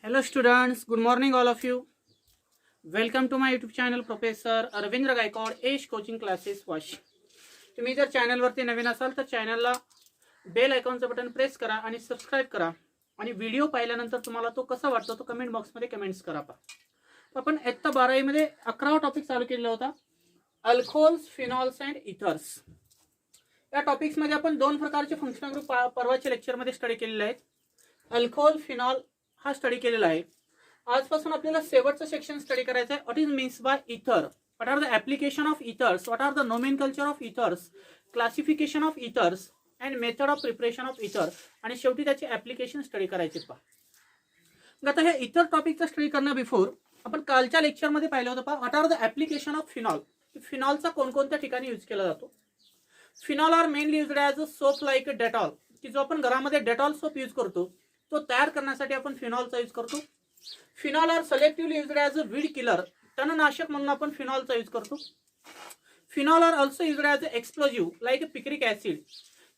Hello students, good morning all of you. Welcome to my YouTube channel Professor Arvindra Gaikod Ace Coaching Classes Wash. तुम्ही जर चॅनलवरती नवीन असाल तर चॅनलला bell आयकॉनचं button press करा आणि सबस्क्राइब करा आणि व्हिडिओ पाहिल्यानंतर तुम्हाला तो कसा वाटतो तो कमेंट बॉक्समध्ये कमेंट्स करा. आपण इयत्ता 12वी मध्ये 11वा टॉपिक चालू केलेला होता, अल्कोहोल्स, फिनॉल्स अँड इथर्स. या टॉपिक्स मध्ये आपण दोन प्रकारचे फंक्शनल ग्रुप परवाच्या लेक्चर मध्ये स्टडी केलेले आहेत. अल्कोहोल, फिनॉल हा स्टडी केलेला आहे. आजपासून आपल्याला शेवटचं सेक्शन स्टडी करायचं आहे. What is means by ether, what are the application of ethers, what are the nomenclature of ethers, classification of ethers and method of preparation of ether, आणि शेवटी त्याचे ऍप्लिकेशन स्टडी करायचे. आता हे इथर टॉपिकचा स्टडी करण्या बिफोर आपण कालच्या लेक्चरमध्ये पाहिलं होतं what are the application of phenol. फिनॉलचा कोणकोणत्या ठिकाणी यूज केला जातो. Phenol are mainly used as a soap like Dettol, की जो आपण घरामध्ये डेटॉल सोप यूज करतो तो तयार करण्यासाठी आपण फिनॉलचा यूज करतो. Phenol are selectively used as a weed killer, तणनाशक म्हणून आपण फिनॉलचा यूज करतो. Phenol are also used as a explosive like picric acid,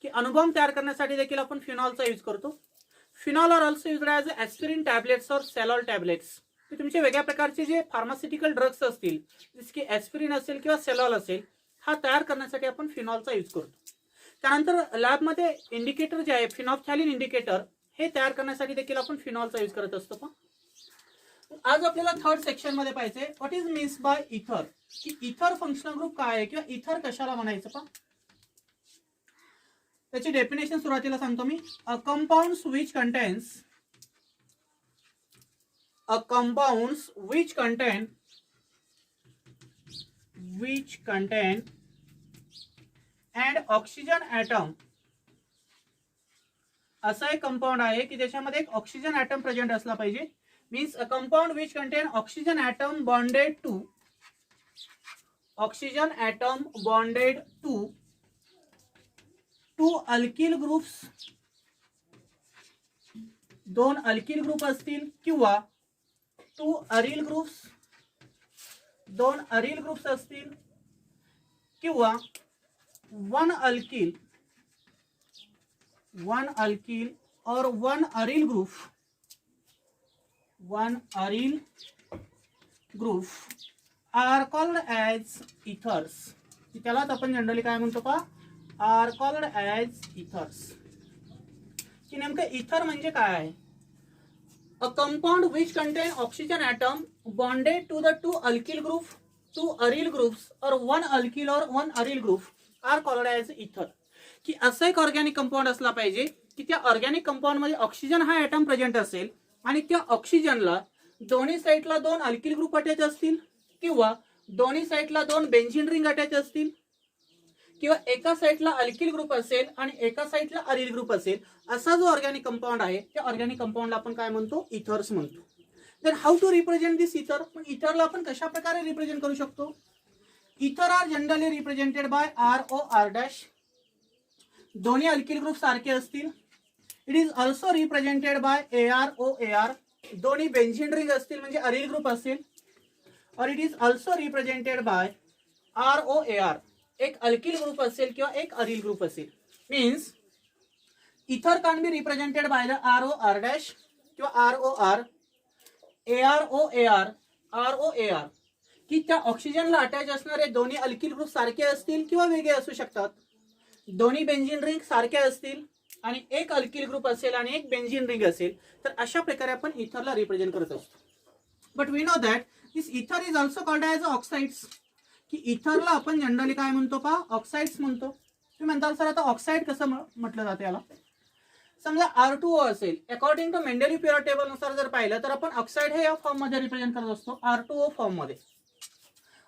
की अणुबॉम्ब तयार करण्यासाठी देखील आपण फिनॉलचा यूज करतो. Phenol are also used as a aspirin tablets और सेलॉल टॅबलेट्स, की तुमचे वेगळ्या प्रकारचे जे फार्मास्युटिकल ड्रग्स असतील जसे की ॲस्पिरिन असेल किंवा सेलॉल असेल, हा तयार करण्यासाठी आपण फिनॉलचा यूज करतो. त्यानंतर लॅबमध्ये इंडिकेटर जे आहे फिनॉल्फथॅलीन इंडिकेटर, हे तयार करण्यासाठी देखील आपण फिनॉलचा यूज करत असतो. आज आपल्याला थर्ड सेक्शन मध्ये पाहिजे व्हॉट इज मीन्स बाय इथर, की इथर फंक्शनल ग्रुप काय आहे किंवा इथर कशाला म्हणायचं. त्याची डेफिनेशन सुरुवातीला सांगतो मी. A compounds which contain and oxygen atom, असा एक कंपाउंड आहे की ज्याच्यामध्ये एक ऑक्सिजन ॲटम प्रेझेंट असला पाहिजे. Means a compound which contain oxygen atom bonded to alkyl groups, दोन अल्किल ग्रुप असतील किंवा टू अरिल ग्रुप्स, दोन अरिल ग्रुप्स असतील किंवा one alkyl or one aryl group are called as ethers. त्यालाच आपण जनरली काय म्हणतो का, आर कॉल्ड ॲज इथर्स. की नेमकं इथर म्हणजे काय आहे. A compound which contain oxygen atom bonded to the two alkyl group, two aryl groups और वन अल्किल और one aryl group are called as ether. की असं एक ऑर्गॅनिक कंपाऊंड असला पाहिजे की त्या ऑर्गॅनिक कंपाऊंड मध्ये ऑक्सिजन हा ॲटम प्रेझेंट असेल आणि त्या ऑक्सिजनला दोन्ही साईडला दोन अल्किल ग्रुप अटॅच असतील किंवा दोन्ही साईडला दोन बेन्झीन रिंग अटॅच असतील किंवा एका साईडला अल्किल ग्रुप असेल आणि एका साईडला अरिल ग्रुप असेल, असा जो ऑर्गॅनिक कंपाऊंड आहे त्या ऑर्गॅनिक कंपाऊंडला आपण काय म्हणतो, इथर्स म्हणतो. देन हाऊ टू रिप्रेझेंट दिस इथर. पण इथरला आपण कशा प्रकारे रिप्रेझेंट करू शकतो. Ether are generally represented by ROR', दोन्ही अल्किल ग्रुप सारखे असतील. It is also represented by AROAR, दोन्ही बेन्झीन रिंग असतील म्हणजे अरिल ग्रुप असेल. और it is also represented by ROAR, एक अल्किल ग्रुप असेल किंवा एक अरिल ग्रुप असेल. Means ether can be represented by the ROR' किंवा ROR, ROAR, की त्या ऑक्सिजनला अटॅच असणारे दोन्ही अल्किल ग्रुप सारखे असतील किंवा वेगळे असू शकतात. दोन्ही बेन्झीन रिंग सारखे असतील आणि एक अल्किल ग्रुप असेल आणि एक बेन्झीन रिंग असेल, तर अशा प्रकारे आपण इथरला रिप्रेझेंट करत असतो. बट वी नो दॅट दिस इथर is also called as oxides, की इथरला आपण जनरली काय म्हणतो का, ऑक्साइड्स म्हणतो. तुम्ही म्हणताल सर आता ऑक्साइड कसं म्हटलं जातं याला. समजा R2O असेल, अकॉर्डिंग टू मेंडेली पिरियड टेबल नुसार जर पाहिलं तर आपण ऑक्साइड हे या फॉर्म मध्ये रिप्रेझेंट करत असतो, R2O फॉर्म मध्ये.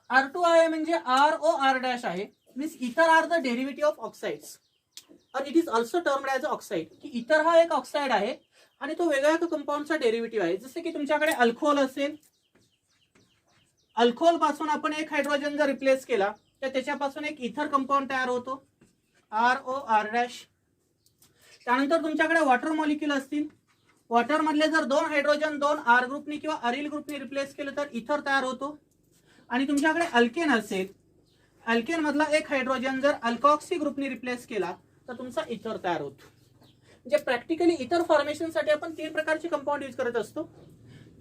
R2 आहे म्हणजे ROR' आहे. Means ether are the derivative of oxides और it is also termed as oxide, की इथर हा एक ऑक्साइड आहे आणि तो वेगळ्या कंपाऊंडचा डेरिव्हेटिव्ह आहे. जसे की तुमच्याकडे अल्कोहोल असेल, अल्कोहोल पासून आपण एक हायड्रोजन जर रिप्लेस केला तर त्याच्यापासून एक इथर कंपाऊंड तयार होतो, ROR'. त्यानंतर तुमच्याकडे वॉटर मॉलिक्यूल असतील, वॉटर मधले जर दोन हायड्रोजन दोन R ग्रुपनी किंवा अरिल ग्रुपनी रिप्लेस केलं तर इथर तयार होतो. आणि तुमच्याकडे अल्केन असेल, अल्केन मधला एक हायड्रोजन जर अल्कॉक्सी ग्रुपनी रिप्लेस केला तर तुमचा इथर तयार होतो. म्हणजे प्रॅक्टिकली इतर फॉर्मेशनसाठी आपण तीन प्रकारचे कंपाऊंड यूज करत असतो.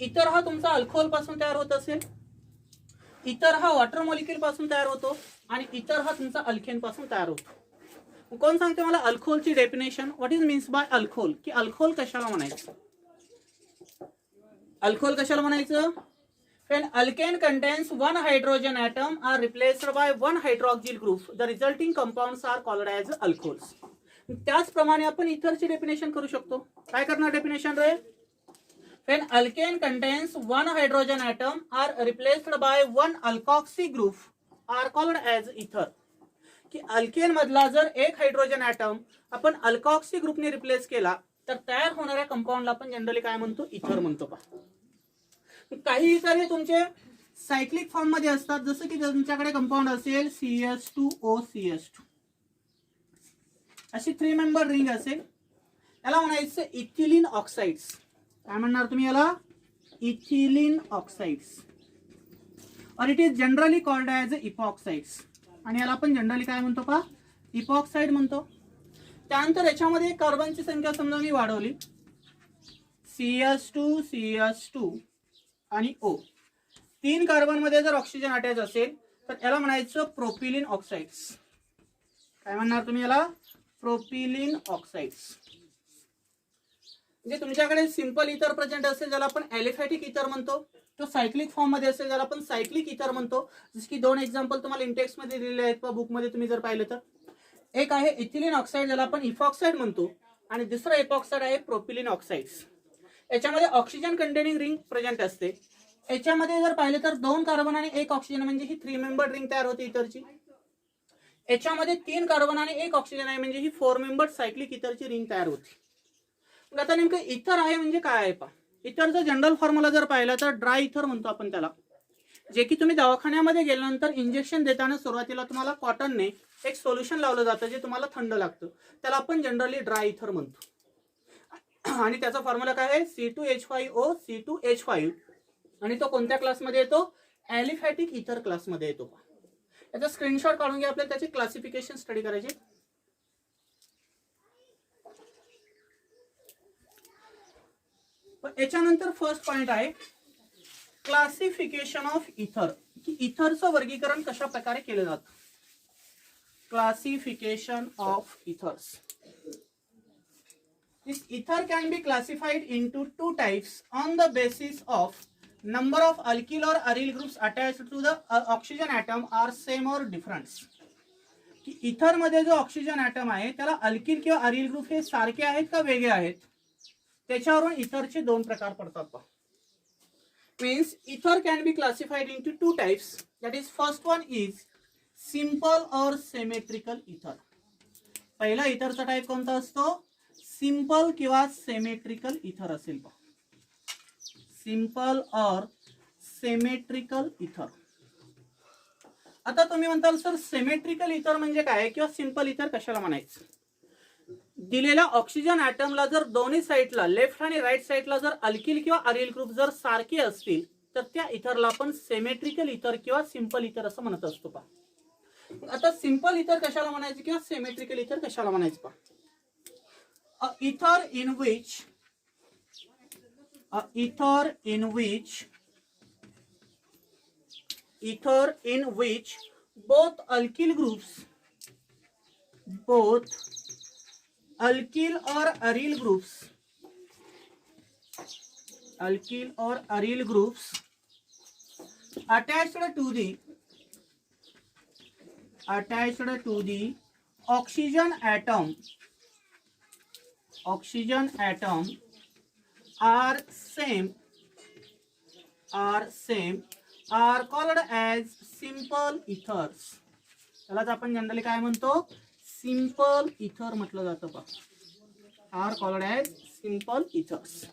इथर हा तुमचा अल्कोहोल पासून तयार होत असेल, इथर हा वॉटर मॉलिक्यूल पासून तयार होतो आणि इथर हा तुमचा अल्केन पासून तयार होतो. कोण सांगते मला अल्कोहोलची definition? What is means by alcohol? की अल्कोहोल कशाला म्हणायचं? अल्कोहोल कशाला म्हणायचं? When alkane contains one hydrogen atom are replaced by one hydroxyl group, the resulting compounds are called as alcohols. त्याचप्रमाणे आपण इथरची डेफिनेशन करू शकतो. काय करणार definition ray? When alkane contains one hydrogen atom are replaced by one alkoxy group are called as ether. की alkane मधला जर एक हायड्रोजन ॲटम आपण अल्कॉक्सी ग्रुपने रिप्लेस केला तर तयार होणाऱ्या कंपाऊंडला आपण जनरली काय म्हणतो? इथर म्हणतो. काही इतर हे तुमचे सायक्लिक फॉर्म मध्ये असतात, जसं की तुमच्याकडे कंपाऊंड असेल CH2OCH2 अशी 3 मेंबर रिंग असेल, याला म्हणायचं इथिलीन ऑक्साइड्स. काय म्हणणार तुम्ही याला? Ethylene oxides. और it is generally called as epoxides. आणि याला आपण जनरली काय म्हणतो पहा? इपॉक्साइड म्हणतो. त्यानंतर याच्यामध्ये कार्बनची संख्या समजा मी वाढवली, CH2 आणि O. 3 कार्बन मध्ये जर ऑक्सिजन अटॅच असेल तर याला म्हणायचं प्रोपिलिन ऑक्साइड्स. काय म्हणणार तुम्ही याला? Propylene oxides. म्हणजे तुमच्याकडे सिंपल इथर प्रेझेंट असेल ज्याला आपण ॲलिफॅटिक इथर म्हणतो, तो सायक्लिक फॉर्म मध्ये असेल ज्याला आपण सायक्लिक इथर म्हणतो. जसे की 2 एक्झाम्पल तुम्हाला इंटेक्स मध्ये दिलेले आहेत किंवा बुक मध्ये तुम्ही जर पाहिलं तर, एक आहे इथिलीन ऑक्साइड ज्याला आपण इफॉक्साइड म्हणतो आणि दुसरा इपॉक्साइड आहे प्रोपिलिन ऑक्साइड्स. याच्यामध्ये ऑक्सिजन कंटेनिंग रिंग प्रेझेंट असते. याच्यामध्ये जर पाहिलं तर 2 कार्बन आणि 1 ऑक्सिजन म्हणजे ही 3 मेंबर रिंग तयार होते इथरची. याच्यामध्ये 3 कार्बन आणि 1 ऑक्सिजन आहे म्हणजे ही 4 मेंबर सायक्लिक इथरची रिंग तयार होती. मग आता नेमकं इथर आहे म्हणजे काय आहे पहा? इथरचा जनरल फॉर्म्युला जर पाहिला तर ड्राय इथर म्हणतो आपण त्याला, जे की तुम्ही दवाखान्यामध्ये गेल्यानंतर इंजेक्शन देताना सुरुवातीला तुम्हाला कॉटनने एक सोल्युशन लावलं जातं जे तुम्हाला थंड लागतं, त्याला आपण जनरली ड्राय इथर म्हणतो. आणि त्याचा फॉर्म्युला काय आहे? C2H5O C2H5. आणि तो कोणत्या क्लासमध्ये येतो? ॲलिफॅटिक इथर क्लासमध्ये येतो. याचा स्क्रीनशॉट काढून घ्या, आपल्याला त्याची क्लासिफिकेशन स्टडी करायची. याच्यानंतर फर्स्ट पॉइंट आहे क्लासिफिकेशन ऑफ इथर, की इथरचं वर्गीकरण कशा प्रकारे केलं जातं. Classification of ethers. This ether can be classified into 2 types on the basis of number of alkyl or aryl groups attached to the oxygen atom are same or different. की इथर मध्ये जो ऑक्सिजन ॲटम आहे त्याला alkyl किंवा aryl group हे सारखे आहेत का वेगळे आहेत, त्याच्यावरून इथरचे 2 प्रकार पडतात. Means ether can be classified into 2 types. That is first one is simple और सिमेट्रिकल इथर. पहिला इथरचा टाइप कोणता असतो? सिंपल किंवा सिमेट्रिकल इथर असेल. सिंपल और सिमेट्रिकल इथर. आता तुम्ही म्हणताल सर सिमेट्रिकल इथर म्हणजे काय किंवा सिंपल इथर कशाला म्हणायचं? दिलेल्या ऑक्सिजन ॲटमला जर दोन्ही साईडला लेफ्ट आणि राईट साईडला जर अल्किल किंवा अरिल ग्रुप जर सारखे असतील तर त्या इथरला आपण सिमेट्रिकल इथर किंवा सिंपल इथर असं म्हणत असतो. पहा आता सिंपल इथर कशाला म्हणायचं किंवा सिमेट्रिकल इथर कशाला म्हणायचं? पहा ether in which both alkyl or aryl groups attached to the oxygen atom are same are called as simple ethers. त्यालाच आपण जनरली काय म्हणतो? सिंपल इथर म्हटलं जातं. पहा are called as simple ethers.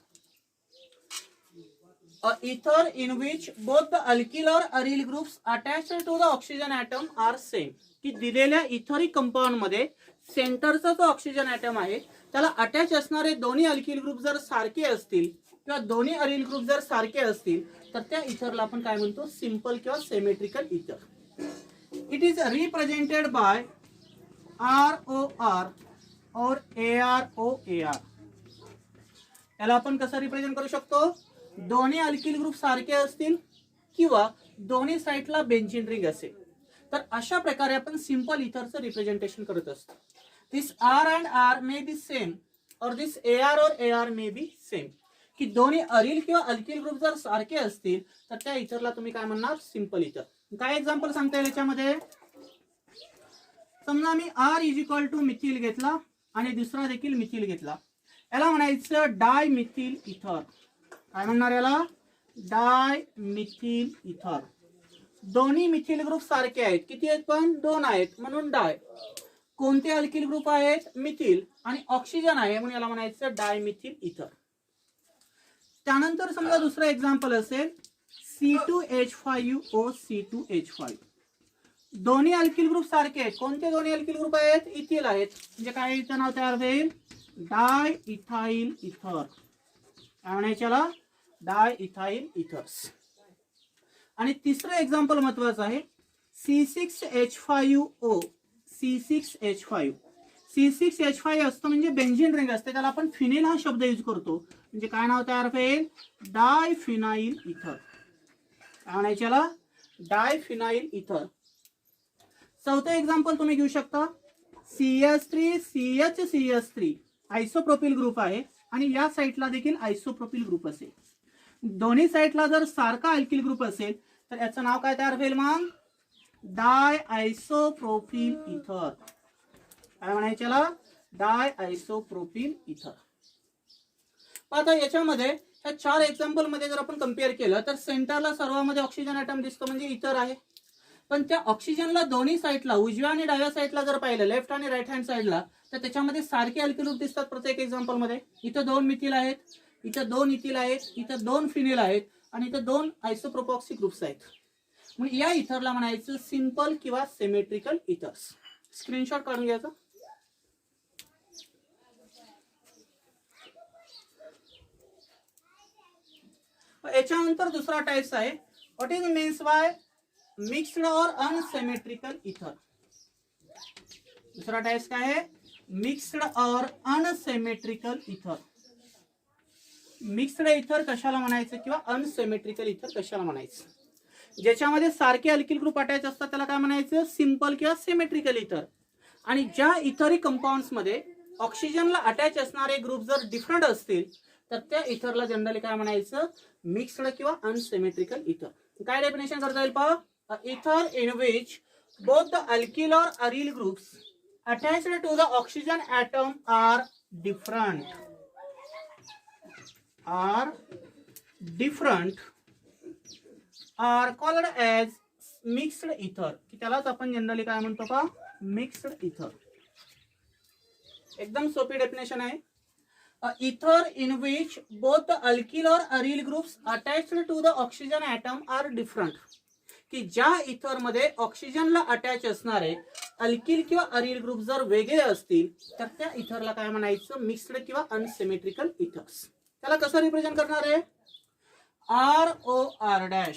A ether in which both the alkyl or aryl groups attached to the oxygen atom are same. की दिलेल्या इथरिक कंपाऊंड मध्ये सेंटरचा जो ऑक्सिजन ॲटम आहे त्याला अटॅच असणारे दोन्ही अल्किल ग्रुप जर सारखे असतील किंवा दोन्ही अरिल ग्रुप जर सारखे असतील तर त्या इथरला आपण काय म्हणतो? सिंपल किंवा सिमेट्रिकल इथर. It is represented by ROR और AROAR. याला आपण कसं रिप्रेझेंट करू शकतो? दोन्ही अल्किल ग्रुप सारखे असतील किंवा दोन्ही साईडला बेंझिन रिंग असेल, तर अशा प्रकारे आपण सिंपल इथरचं रिप्रेझेंटेशन करत असतो. This R and R may be same और दिस AR और AR मे बी सेम, की दोन्ही अरिल किंवा अल्किल ग्रुप जर सारखे असतील तर त्या इथरला तुम्ही काय म्हणणार, सिंपल इथर. काय एक्झाम्पल सांगता येईल याच्यामध्ये? समजा मी R is equal to methyl घेतला आणि दुसरा देखील मिथिल घेतला, याला म्हणायचं डाय मिथिल इथर. काय म्हणणार याला? डाय मिथिल इथर. दोन्ही मिथिल ग्रुप सारखे आहेत, किती आहेत पण? 2 आहेत, म्हणून डाय. कोणते अल्किल ग्रुप आहेत? मिथिल, आणि ऑक्सिजन आहे म्हणून याला म्हणायचं डाय मिथिल इथर. त्यानंतर समजा दुसरं एक्झाम्पल असेल C2H5O C2H5. दोन्ही अल्किल ग्रुप सारखे आहेत. कोणते दोन्ही अल्किल ग्रुप आहेत? इथिल आहेत, म्हणजे काय इथं नाव तयार होईल? डाय इथाइल इथर. काय म्हणायचे याला? डाय इथाइल इथर्स. आणि तिसरं एक्झाम्पल महत्वाचं आहे C6H5O C6H5. C6H5 असतं म्हणजे बेंझिन रिंग असते, त्याला आपण फिनिल हा शब्द यूज करतो, म्हणजे काय नाव तयार होईल? डाय फिनाइल इथर. काय म्हणायचे याला? डाय फिनाइल इथर. चौथं एक्झाम्पल तुम्ही घेऊ शकता CH3CHCH3 आयसोप्रोपिल ग्रुप आहे आणि या साईडला देखील आयसोप्रोपिल ग्रुप असेल. दोन्ही साईडला जर सारखा अल्किल ग्रुप असेल तर याचं नाव काय तयार होईल मग? डाय आयसोप्रोपिल इथर. काय म्हणायचे याला? डाय आयसोप्रोपिल इथर. आता याच्यामध्ये ह्या 4 एक्झाम्पल मध्ये जर आपण कम्पेअर केलं तर सेंटरला सर्वांमध्ये ऑक्सिजन ॲटम दिसतो म्हणजे इथर आहे, पण त्या ऑक्सिजनला दोन्ही साईडला उजव्या आणि डाव्या साईडला जर पाहिलं, लेफ्ट आणि राईट हँड साईडला, तर त्याच्यामध्ये सारखे अल्किल ग्रुप दिसतात प्रत्येक एक्झाम्पल मध्ये. इथं 2 मिथिल आहेत, इथं 2 इथिल आहेत, इथं 2 फिनिल आहेत आणि इथं 2 आयसोप्रोपॉक्सी ग्रुप्स आहेत. मग या इथरला म्हणायचं सिंपल किंवा सिमेट्रिकल इथर्स. स्क्रीनशॉट काढून घ्यायचा. याच्यानंतर दुसरा टाइप्स आहे what is means bye mixed और अनसिमेट्रिकल इथर. दुसरा टाइप्स काय आहे? मिक्स्ड और अनसिमेट्रिकल इथर. मिक्स्ड इथर कशाला म्हणायचं किंवा अनसिमेट्रिकल इथर कशाला म्हणायचं? ज्याच्यामध्ये सारखे अल्किल ग्रुप अटॅच असतात त्याला काय म्हणायचं? सिंपल किंवा सिमेट्रिकल इथर. आणि ज्या इथरी कंपाऊंड्स मध्ये ऑक्सिजनला अटॅच असणारे ग्रुप जर डिफरंट असतील तर त्या इथरला जनरली काय म्हणायचं? मिक्स्ड किंवा अनसिमेट्रिकल इथर. काय डेफिनेशन करता येईल पहा? Ether in which both the alkyl और aryl groups attached to the oxygen atom are different are called as mixed ether. की त्यालाच आपण जनरली काय म्हणतो का? मिक्स्ड इथर. एकदम सोपी डेफिनेशन आहे. Ether in which both the alkyl or aryl groups attached to the oxygen atom are different. की ज्या इथर मध्ये ऑक्सिजनला अटॅच असणारे अल्किल किंवा अरिल ग्रुप जर वेगळे असतील तर त्या इथरला काय म्हणायचं? मिक्स्ड किंवा अनसिमेट्रिकल इथर्स. त्याला कसं रिप्रेझेंट करणार आहे? ROR'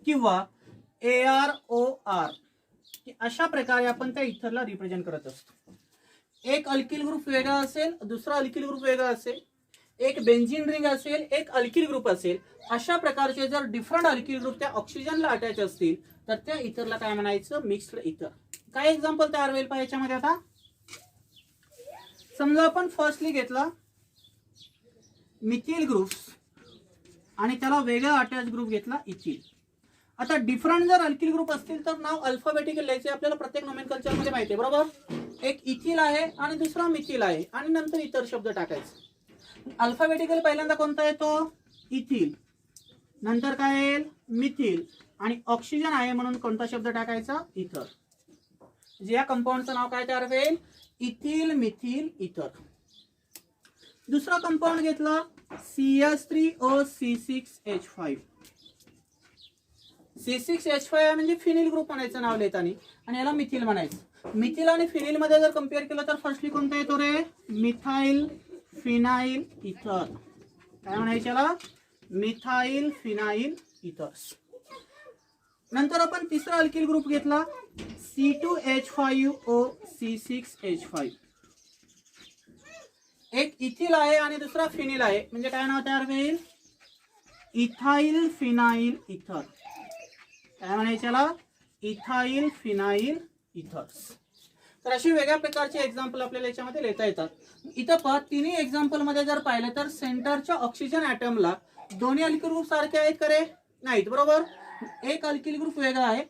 किंवा AROR. अशा प्रकारे आपण त्या इथरला रिप्रेझेंट करत असतो. एक अल्किल ग्रुप वेगळा असेल, दुसरा अल्किल ग्रुप वेगळा असेल, एक बेंझिन रिंग असेल, एक अल्किल ग्रुप असेल. अशा प्रकारचे जर डिफरंट अल्किल ग्रुप त्या ऑक्सिजनला अटॅच असतील तर त्या इथरला काय म्हणायचं? मिक्स्ड इथर. काय एक्झाम्पल तयार होईल पाहिजे याच्यामध्ये? आता समजा आपण फर्स्टली घेतला मिथिल ग्रुप्स आणि त्याला वेगळा अटॅच ग्रुप घेतला इथिल. आता डिफरंट जर अल्किल ग्रुप असतील तर नाव अल्फाबेटिकल लिहायचे. आपल्याला प्रत्येक नोमेनकल्चर मध्ये माहिती आहे बरोबर. एक इथिल आहे आणि दुसरा मिथिल आहे आणि नंतर इतर शब्द टाकायचे. अल्फाबेटिकल पहिल्यांदा कोणता येतो? इथिल. नंतर काय येईल? मिथिल. आणि ऑक्सिजन आहे म्हणून कोणता शब्द टाकायचा? इथर. या कंपाऊंडचं नाव काय तयार होईल? इथिल मिथिल इथर. दुसरा कंपाऊंड घेतला CH3O C6H5. C6H5 म्हणजे फिनिल ग्रुप म्हणायचं नाव लिहिताना आणि याला मिथिल म्हणायचं. मिथिल आणि फिनिल मध्ये जर कम्पेअर केलं तर फर्स्टली कोणता येतो रे? मिथाइल फिनाइल इथर. काय म्हणायचं याला? Methyl phenyl ethers. नंतर आपण तिसरा अल्किल ग्रुप घेतला C2H5O C6H5. एक इथिल आहे आणि दुसरा फिनिल आहे म्हणजे काय नाव तयार होईल? इथाइल फिनाइल इथर. काय म्हणायचे याला? Ethyl phenyl ethers. तर अशी वेगळ्या प्रकारचे एक्झाम्पल आपल्याला याच्यामध्ये लिहिता येतात. इथं पहा, तिन्ही एक्झाम्पल मध्ये जर पाहिलं तर सेंटरच्या ऑक्सिजन ॲटमला दोन्ही अल्किल ग्रुप सारखे आहेत करे? नाहीत, बरोबर. एक अल्किल ग्रुप वेगळा आहे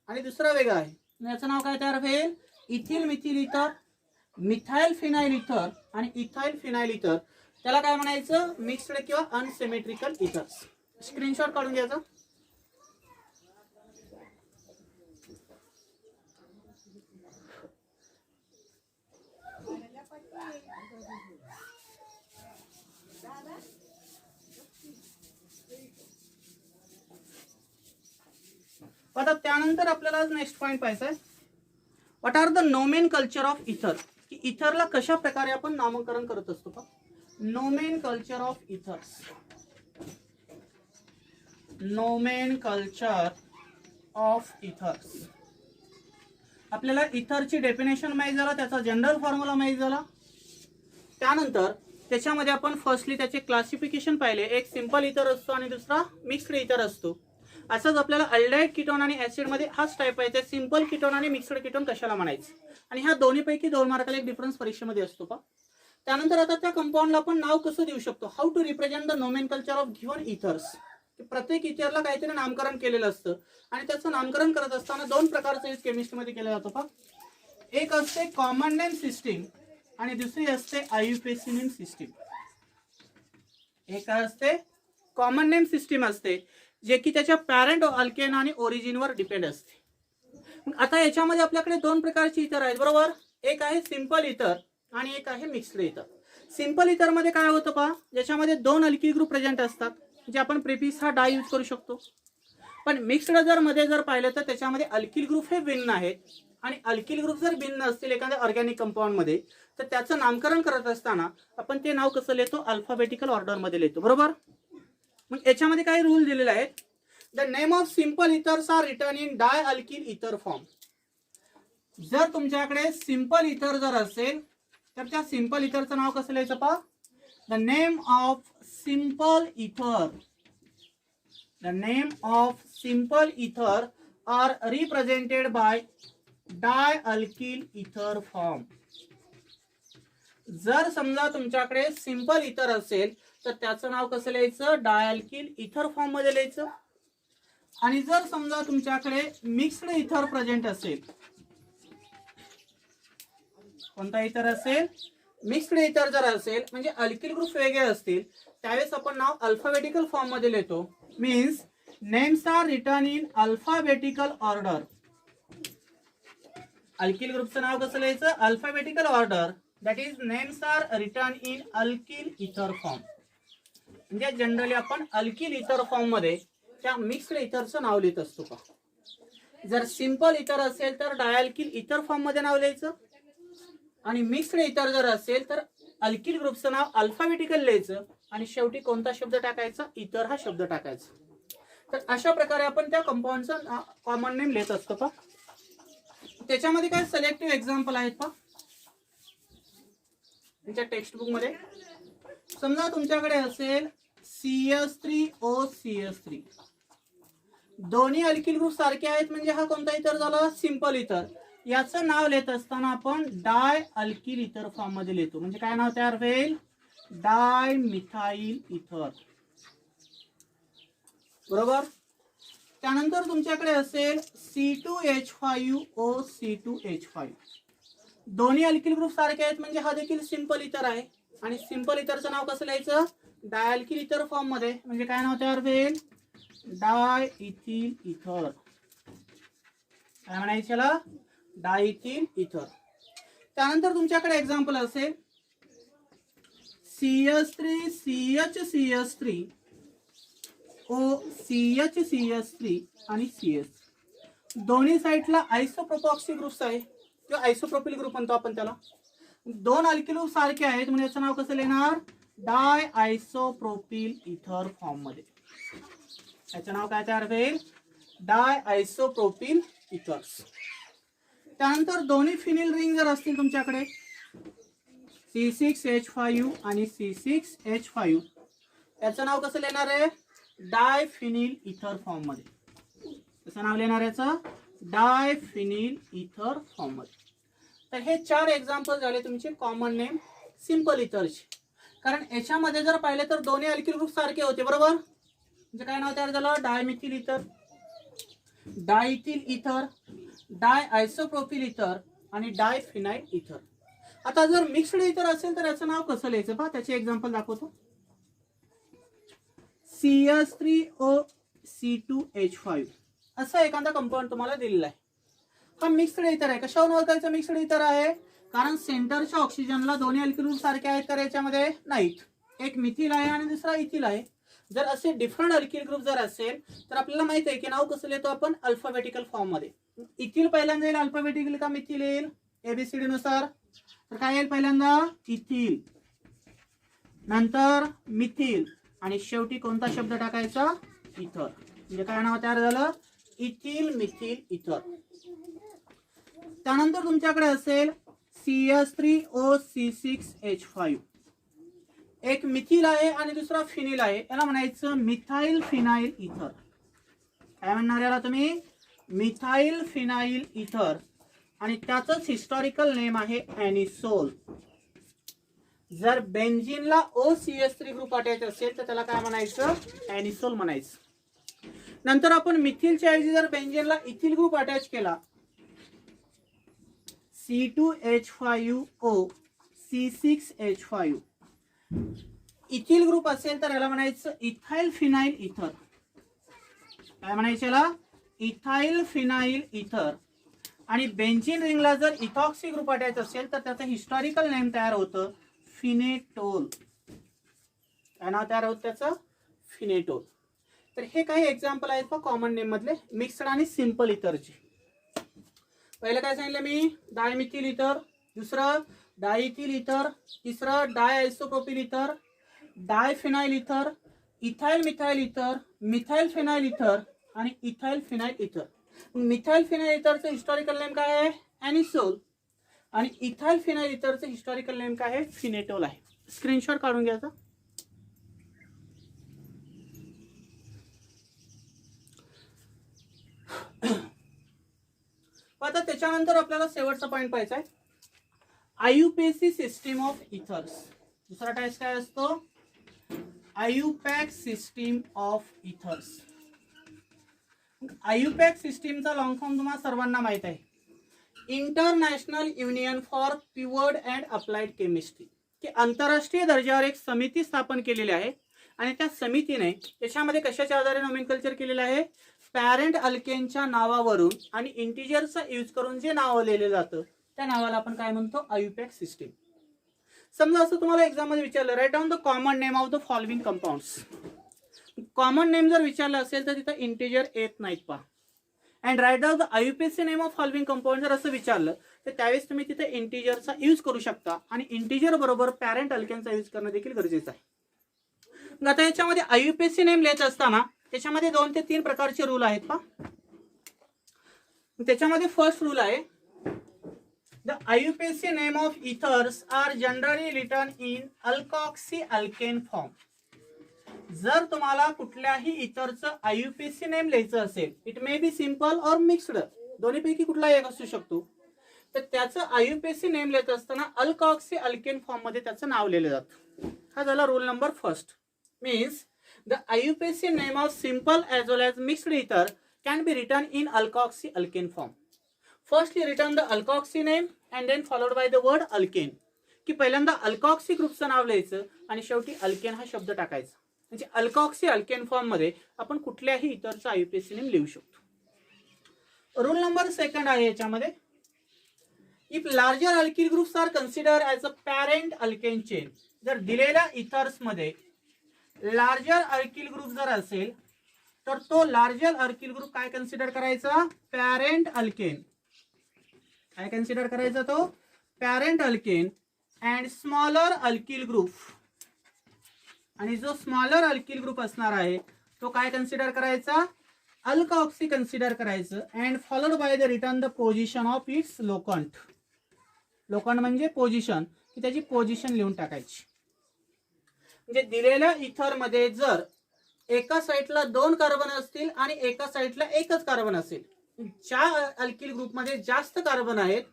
आणि दुसरा वेगळा आहे. याचं नाव काय तयार होईल? इथिल मिथिल इथर, मिथाइल फिनाइल इथर आणि इथाइल फिनाइल इथर. त्याला काय म्हणायचं? मिक्स्ड किंवा अनसिमेट्रिकल इथर्स. स्क्रीनशॉट काढून घ्यायचा. आता त्यानंतर आपल्याला नेक्स्ट पॉइंट पाहायचा आहे. What are the nomenclature of ether. की इथरला कशा प्रकारे आपण नामकरण करत असतो का? Nomenclature of ethers. Nomenclature of ethers. आपल्याला इथरची डेफिनेशन माहिती झाला, त्याचा जनरल फॉर्म्युला माहिती झाला. त्यानंतर त्याच्यामध्ये आपण फर्स्टली त्याचे क्लासिफिकेशन पाहिले. एक सिंपल इथर असतो आणि दुसरा मिक्स्ड इथर असतो. असंच आपल्याला अल्डाइड कीटोन आणि ऍसिड मध्ये हाच टाइप आहे. सिंपल कीटोन आणि मिक्स्ड कीटोन कशाला म्हणायचं, आणि ह्या दोन्हीपैकी 2 मार्काला एक डिफरन्स परीक्षेमध्ये असतो का. त्यानंतर आता त्या कंपाऊंडला आपण नाव कसं देऊ शकतो. How to represent the nomenclature of given ethers. प्रत्येक इथरला काहीतरी नामकरण केलेलं असतं आणि त्याचं नामकरण करत असताना 2 प्रकारचं केमिस्ट्रीमध्ये केलं जातं पहा. एक असते कॉमन नेम सिस्टीम आणि दुसरी असते आयुपेसी नेम सिस्टीम. एक असते कॉमन नेम सिस्टीम असते, जे की त्याच्या पॅरेंट अल्केन आणि ओरिजिनवर डिपेंड असते. आता याच्यामध्ये आपल्याकडे 2 प्रकारचे इथर आहेत, बरोबर. एक आहे सिंपल इथर आणि एक आहे मिक्स्ड इथर. सिंपल इथर मध्ये काय होतं पहा, ज्याच्यामध्ये 2 अल्किल ग्रुप प्रेझेंट असतात, जे आपण प्रिफिक्स हा डाय यूज करू शकतो. पण मिक्स्ड जर मध्ये जर पाहिलं तर त्याच्यामध्ये अल्किल ग्रुप हे भिन्न आहेत, आणि अल्किल ग्रुप जर भिन्न असतील एखाद्या ऑर्गॅनिक कंपाऊंड मध्ये, तर त्याचं नामकरण करत असताना आपण ते नाव कसं लिहितो? अल्फाबेटिकल ऑर्डर मध्ये लिहितो, बरोबर. मग याच्यामध्ये काही रूल दिलेले आहेत. The name of simple ethers are written in di alkyl ether form. जर तुमच्याकडे सिंपल इथर जर असेल तर त्या सिंपल इथरचं नाव कसं लिहायचं पहा. The name of simple ether, the name of simple ether are represented by di alkyl ether form. जर समजा तुमच्याकडे सिंपल इथर असेल तर त्याचं नाव कसं लिहायचं? डाय अल्किल इथर फॉर्म मध्ये लिहायचं. आणि जर समजा तुमच्याकडे मिक्स्ड इथर प्रेझेंट असेल, कोणता इथर असेल? मिक्स्ड इथर जर असेल म्हणजे अल्किल ग्रुप वेगळे असतील, त्यावेळेस आपण नाव अल्फाबेटिकल फॉर्म मध्ये लिहितो. Means names are written in alphabetical order. Alkyl ग्रुपचं नाव कसं लिहायचं? Alphabetical order. That is names are written in alkyl ether form. म्हणजे जनरली आपण अल्किल इथर फॉर्म मध्ये त्या मिक्स्ड इथरचं नाव लिहित असतो का. जर सिंपल इथर असेल तर डायअल्किल इथर फॉर्म मध्ये नाव लिहायचं, आणि मिक्स्ड इथर जर असेल तर अल्किल ग्रुपचं नाव अल्फाबेटिकल लिहायचं, आणि शेवटी कोणता शब्द टाकायचा? इथर हा शब्द टाकायचा. तर अशा प्रकारे आपण त्या कंपाऊंडचं कॉमन नेम लिहित असतो का. त्याच्यामध्ये काय सिलेक्टिव्ह एक्झाम्पल आहेत पहा तुमच्या टेक्स्ट बुक मध्ये. समजा तुमच्याकडे असेल CS3OCS3, दोन्ही अल्किल ग्रुप सारखे आहेत म्हणजे हा कोणता इथर झाला? सिंपल इथर. याचं नाव लिहित असताना आपण डाय अल्किल इथर फॉर्म मध्ये लिहितो. म्हणजे काय नाव तयार होईल? डाय मिथाइल इथर, बरोबर. त्यानंतर तुमच्याकडे असेल C2H5OC2H5, दोन्ही अल्किल ग्रुप सारखे आहेत म्हणजे हा देखील सिंपल इथर आहे, आणि सिंपल इथरचं नाव कसं लिहायचं? डाय अल्किल इथर फॉर्म मध्ये. म्हणजे काय नाव तयार होईल? डाय इथिल इथर. काय म्हणायचं याला? डाय इथिल इथर. त्यानंतर तुमच्याकडे एक्झाम्पल असेल CS3CH3OCHCH3 आणि CS. दोन्ही साईडला आयसोप्रोपॉक्सी ग्रुप्स आहे किंवा आयसोप्रोपिल ग्रुप म्हणतो आपण त्याला. 2 अल्किल ग्रुप सारखे आहेत म्हणजे याचं नाव कसं लिहिणार? डाय आयसोप्रोपिल इथर फॉर्म मध्ये. याचं नाव काय तयार होईल? डाय आयसोप्रोपिल इथर्स. त्यानंतर दोन्ही फिनिल रिंग जर असतील तुमच्याकडे C6H5 आणि C6H5, याचं नाव कसं लिहिणार आहे? डायफिनिल इथर फॉर्म मध्ये. कसं नाव लिहिणार याचं? डायफिनिल इथर फॉर्म मध्ये. तर हे 4 एक्झाम्पल झाले तुमचे कॉमन नेम सिंपल इथरचे. कारण याच्यामध्ये जर पाहिले तर दोन्ही अल्किल ग्रुप सारखे होते बरोबर. म्हणजे काय नाव तयार झालं? डायमिथिल इथर, डायइथिल इथर, डाय आयसोप्रोपिल इथर आणि डायफिनाइल इथर. आता जर मिक्स्ड इथर असेल तर याचं नाव कसं लिहायचं पहा. त्याचे एक्झाम्पल दाखवतो. CH3OC2H5 असं एखादा कंपाऊंड तुम्हाला दिलेला आहे. हा मिक्स्ड इथर आहे. कशावरून ओळखायचं मिक्स्ड इथर आहे? कारण सेंटरच्या ऑक्सिजनला दोन्ही अल्किल ग्रुप सारखे आहेत तर याच्यामध्ये नाहीत. एक मिथिल आहे आणि दुसरा इथिल आहे. जर असे डिफरंट अल्किल ग्रुप जर असेल तर आपल्याला माहित आहे की नाव कसं लिहितो आपण? अल्फाबेटिकल फॉर्म मध्ये. इथिल पहिल्यांदा येईल अल्फाबेटिकल का मिथिल येईल? एबीसीडी नुसार. तर काय येईल? पहिल्यांदा इथिल, नंतर मिथिल आणि शेवटी कोणता शब्द टाकायचा? इथर. म्हणजे काय नाव तयार झालं? इथिल मिथिल इथर. त्यानंतर तुमच्याकडे असेल CH3OC6H5. एक मिथिल आहे आणि दुसरा फिनिल आहे. याला म्हणायचं मिथाइल फिनाइल इथर. काय म्हणणार याला तुम्ही? मिथाइल फिनाइल इथर. आणि त्याचंच हिस्टॉरिकल नेम आहे एनिसोल. जर बेन्झीनला OCH3 ग्रुप अटॅच असेल तर त्याला काय म्हणायचं? एनिसोल म्हणायचं. नंतर आपण मिथिलच्या ऐवजी जर बेन्झीनला इथिल ग्रुप अटॅच केला C2H5O C6H5 इथिल ग्रुप असेल तर याला म्हणायचं इथाइल फिनाइल इथर. काय म्हणायचं याला? इथाइल फिनाइल इथर. आणि बेन्झीन रिंगला जर इथॉक्सी ग्रुप अटॅच असेल तर त्याचं हिस्टॉरिकल नेम तयार होतं फिनेटोल. काय नाव तयार होतं त्याचं? फिनेटोल. तर हे काही एक्झाम्पल आहेत का कॉमन नेम मधले मिक्स्ड आणि सिंपल इथरचे. पहिलं काय सांगितलं मी? डायमिथिल इथर, दुसरं डायइथिल इथर, तिसरं डाय आयसोप्रोपिल इथर, डायफिनाइल इथर, इथाइल मिथाइल इथर, मिथाइल फिनाइल इथर आणि इथाइल फिनाइल इथर. मिथाइल फिनाइल इथरचं हिस्टॉरिकल नेम काय आहे? एनिसोल. आणि इथाइल फिनाइल इथरचं हिस्टॉरिकल नेम काय आहे? फिनेटोल आहे. स्क्रीनशॉट काढून घ्यायचा. आता त्याच्यानंतर आपल्याला शेवटचा पॉइंट पाहायचा आहे आयुपॅक सिस्टीम ऑफ इथर्स. दुसरा टाइप काय असतो? IUPAC system of ethers. आयुपॅक सिस्टीमचा लॉंग फॉर्म तुम्हाला सर्वांना माहित आहे. International union for pure and applied chemistry. की आंतरराष्ट्रीय दर्जावर एक समिती स्थापन केलेली आहे आणि त्या समितीने त्याच्यामध्ये कशाच्या आधारे नोमेनकल्चर केलेलं आहे? पॅरेंट अल्केनच्या नावावरून आणि इंटिजरचा यूज करून जे नाव लिहिलं जातं त्या नावाला आपण काय म्हणतो? IUPAC system. समजा असं तुम्हाला एक्झाम मध्ये विचारलं write down the common name of the following compounds. Common name जर विचारलं असेल तर तिथं इंटिजर येत नाहीत पहा. अँड राईट डाऊन द आयुपॅकचे नेम ऑफ फॉलोइंग कंपाऊंड जर असं विचारलं तर त्यावेळेस तुम्ही तिथे इंटिजरचा यूज करू शकता आणि इंटिजर बरोबर पॅरेंट अल्केनचा यूज करणं देखील गरजेचं आहे. आता याच्यामध्ये आयुपॅकचे नेम लिहायचं असताना त्याच्यामध्ये 2 ते 3 प्रकारचे रूल आहेत पहा. त्याच्यामध्ये फर्स्ट रूल आहे the IUPAC name of ethers are generally written in alkoxy alkane form. जर तुम्हाला कुठल्याही इथरचं आयुपॅक नेम लिहायचं असेल इट मे बी सिंपल और मिक्स्ड, दोन्हीपैकी कुठलाही एक असू शकतो, तर त्याचं आयुपॅक नेम लिहित असताना अल्कॉक्सी अल्केन फॉर्म मध्ये त्याचं नाव लिहिलं जातं. हा झाला rule number first. Means the IUPAC name of simple as well as mixed ether can be written in alkoxy alkane form. Firstly written the alkoxy name and then followed by the word alkane. की पहिल्यांदा अल्कॉक्सी ग्रुपचं नाव लिहायचं आणि शेवटी alkane हा शब्द टाकायचा. म्हणजे अल्कॉक्सी अल्केन फॉर्म मध्ये आपण कुठल्याही इथरचं IUPAC नेम लिहू शकतो. रूल नंबर सेकंड आहे याच्यामध्ये if larger alkyl groups are consider as a parent alkane chain. जर दिलेल्या इथर्स मध्ये लार्जर अल्किल ग्रुप जर असेल तर तो लार्जर अल्किल ग्रुप काय कन्सिडर करायचा? Parent alkane. काय कन्सिडर करायचा? तो parent alkane. And smaller alkyl group, आणि जो स्मॉलर अल्किल ग्रुप असणार आहे तो काय कन्सिडर करायचा? अल्कॉक्सी कन्सिडर करायचं. And followed by the return the position of its locant. Locant म्हणजे पोझिशन, की त्याची पोझिशन लिहून टाकायची. म्हणजे दिलेल्या इथर मध्ये जर एका साईडला 2 कार्बन असतील आणि एका साईडला एकच कार्बन असेल, ज्या अल्किल ग्रुपमध्ये जास्त कार्बन आहेत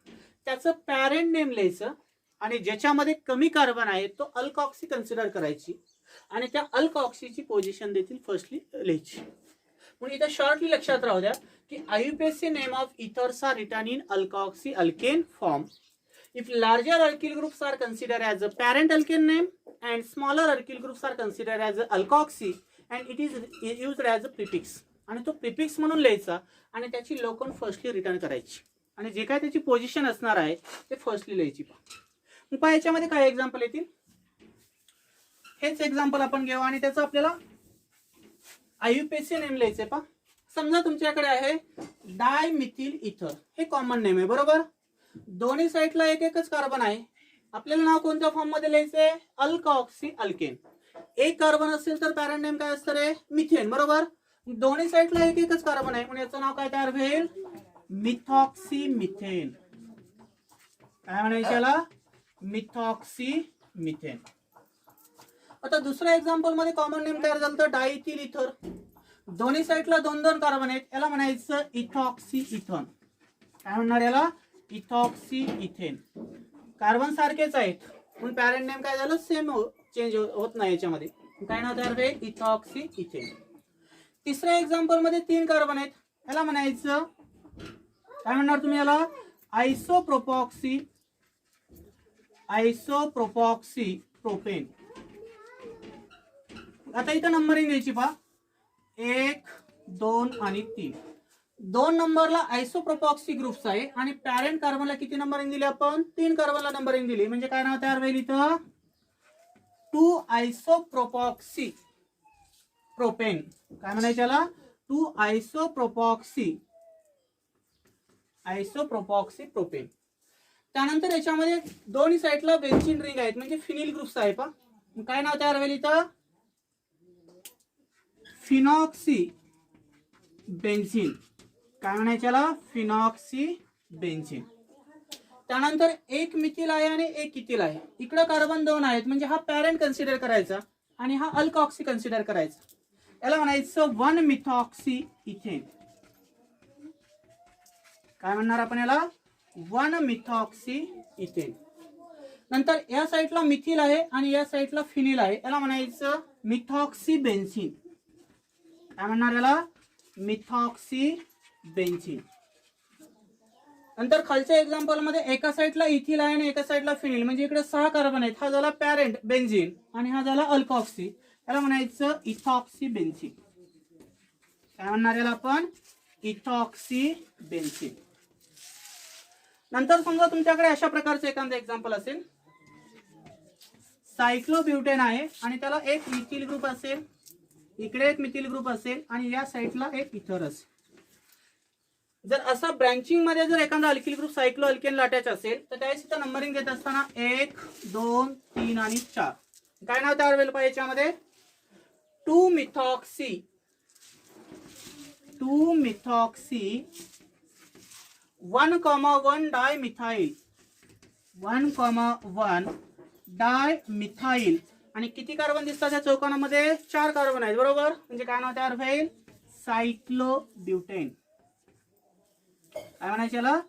त्याचं पॅरेंट नेम लिहायचं आणि ज्याच्यामध्ये कमी कार्बन आहे तो अल्कॉक्सी कन्सिडर करायची आणि त्या अल्कॉक्सीची पोझिशन देखील फर्स्टली लिहायची. म्हणून इथे शॉर्टली लक्षात राहू द्या की IUPAC name of ethers are written in alkoxy alkane form. If larger alkyl groups are considered as a parent alkane name and smaller alkyl groups are considered as a alkoxy and it is used as a prefix. आणि तो prefix म्हणून लिहायचा आणि त्याची लोकन firstly return करायची आणि जे काय त्याची पोझिशन असणार आहे ते फर्स्टली लिहायची. मग याच्यामध्ये काय एक्झाम्पल येतील हेच एक्झाम्पल आपण घेऊ आणि त्याचं आपल्याला IUPAC नेम लिहायचे. पहा समजा तुमच्याकडे आहे डायमिथिल इथर, हे कॉमन नेम आहे बरोबर. दोन्ही साईडला एक एकच कार्बन आहे. आपल्याला नाव कोणत्या फॉर्म मध्ये लिहायचंय अल्कॉक्सी अल्केन. एक कार्बन असेल तर पॅरेंट नेम काय असतं रे मिथेन बरोबर. दोन्ही साईडला एक एकच कार्बन आहे म्हणून याचं नाव काय तयार होईल मिथॉक्सी मिथेन. काय म्हणायचं याला मिथॉक्सी मिथेन. आता दुसऱ्या एक्झाम्पल मध्ये कॉमन नेम तयार झालं तर डायथिल इथर. दोन्ही साईडला 2-2 कार्बन आहेत याला म्हणायचं इथॉक्सी इथन. काय म्हणणार याला इथॉक्सी इथेन. कार्बन सारखेच आहेत पण पॅरेंट नेम काय झालं सेम चेंज होत नाही याच्यामध्ये. काय नाव तयार होईल इथॉक्सी इथेन. तिसऱ्या एक्झाम्पल मध्ये 3 कार्बन आहेत याला म्हणायचं काय म्हणणार तुम्ही याला आयसोप्रोपॉक्सी प्रोपेन. आता इथं नंबरिंग द्यायची पहा 1, 2 आणि 3. 2 नंबरला आयसोप्रोपॉक्सी ग्रुप्स आहे आणि पॅरेंट कार्बनला किती नंबरिंग दिली आपण 3 कार्बनला नंबरिंग दिली म्हणजे काय नाव तयार होईल इथं 2 आयसोप्रोपॉक्सी प्रोपेन. काय म्हणायचं याला 2 आयसोप्रोपॉक्सी प्रोपेन. त्यानंतर याच्यामध्ये दोन्ही साईडला बेन्झीन रिंग आहेत म्हणजे फिनिल ग्रुप्स आहे. पहा काय नाव तयार होईल इथं फिनॉक्सी बेन्झीन. काय म्हणायचं याला फिनॉक्सी बेन्झीन. त्यानंतर एक मिथिल आहे आणि एक इथिल आहे. इकडे कार्बन 2 आहेत म्हणजे हा पॅरेंट कन्सिडर करायचा आणि हा अल्कॉक्सी कन्सिडर करायचा. याला म्हणायचं 1 मिथॉक्सी इथेन. काय म्हणणार आपण याला 1 मिथॉक्सी इथेन. नंतर या साईडला मिथिल आहे आणि या साईडला फिनिल आहे याला म्हणायचं मिथॉक्सी बेन्झीन. काय म्हणणार याला मिथॉक्सी बेन्झीन. नंतर खालच्या एक्झाम्पल मध्ये एका साईडला इथिल आहे आणि एका साईडला फिनिल म्हणजे इकडे 6 कार्बन आहेत. हा झाला पॅरेंट बेन्झीन आणि हा झाला अल्कॉक्सी. याला म्हणायचं इथॉक्सी बेन्झीन. काय म्हणणार याला आपण इथॉक्सी बेन्झीन. नंतर समजा तुमच्याकडे अशा प्रकारचे एखादं एक्झाम्पल असेल सायक्लोब्युटेन आहे आणि त्याला एक मिथिल ग्रुप असेल, इकडे एक मिथिल ग्रुप असेल आणि या साईडला एक इथर असेल. जर असा ब्रँचिंग मध्ये जर एखादा अल्किल ग्रुप सायक्लो अल्केनला अटॅच असेल तर त्यावेळेस इथं नंबरिंग देत असताना 1, 2, 3 आणि 4. काय नाव तयार होईल पाहिजे याच्यामध्ये 2 मिथॉक्सी 1,1 डायमिथाइल 1,1 डायमिथाइल. आणि किती कार्बन दिसतात या चौकोनामध्ये 4 कार्बन आहेत बरोबर म्हणजे काय नाव तयार होईल सायक्लोब्युटेन. काय म्हणायचं याला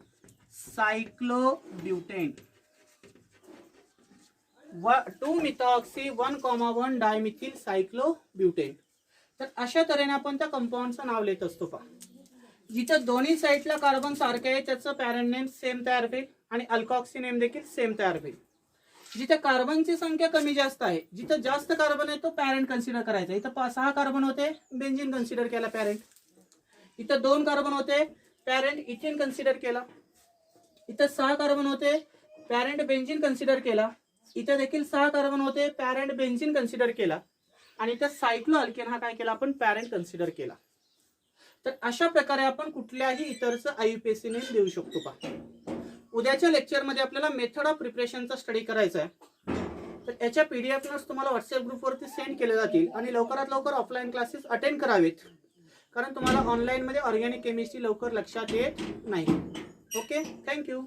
सायक्लोब्युटेन. 2 methoxy 1,1 dimethyl cyclobutane. तर अशा तऱ्हेने आपण त्या कंपाऊंडचं नाव लिहित असतो. पहा जिथं दोन्ही साईडला कार्बन सारखे आहे त्याचं पॅरेंट नेम सेम तयार होईल आणि अल्कॉक्सी नेम देखील सेम तयार होईल. जिथे कार्बनची संख्या कमी जास्त आहे, जिथं जास्त कार्बन आहे तो पॅरेंट कन्सिडर करायचा. इथं 6 कार्बन होते बेन्झीन कन्सिडर केला पॅरेंट. इथं 2 कार्बन होते पॅरेंट इथेन कन्सिडर केला. इथं 6 कार्बन होते पॅरेंट बेन्झीन कन्सिडर केला. इथं देखील 6 कार्बन होते पॅरेंट बेन्झीन कन्सिडर केला आणि इथं सायक्लो अल्केन हा काय केला आपण पॅरेंट कन्सिडर केला. तर अशा प्रकारे आपण कुठल्याही इतरचं IUPAC नेम देऊ शकतो. पहा उद्याच्या लेक्चरमध्ये आपल्याला मेथड ऑफ प्रिपरेशनचा स्टडी करायचा आहे. तर याच्या PDF नोट्स तुम्हाला व्हॉट्सअप ग्रुपवरती सेंड केले जातील आणि लवकरात लवकर ऑफलाईन क्लासेस अटेंड करावेत कारण तुम्हाला ऑनलाईनमध्ये ऑर्गॅनिक केमिस्ट्री लवकर लक्षात येत नाही. Okay, thank you.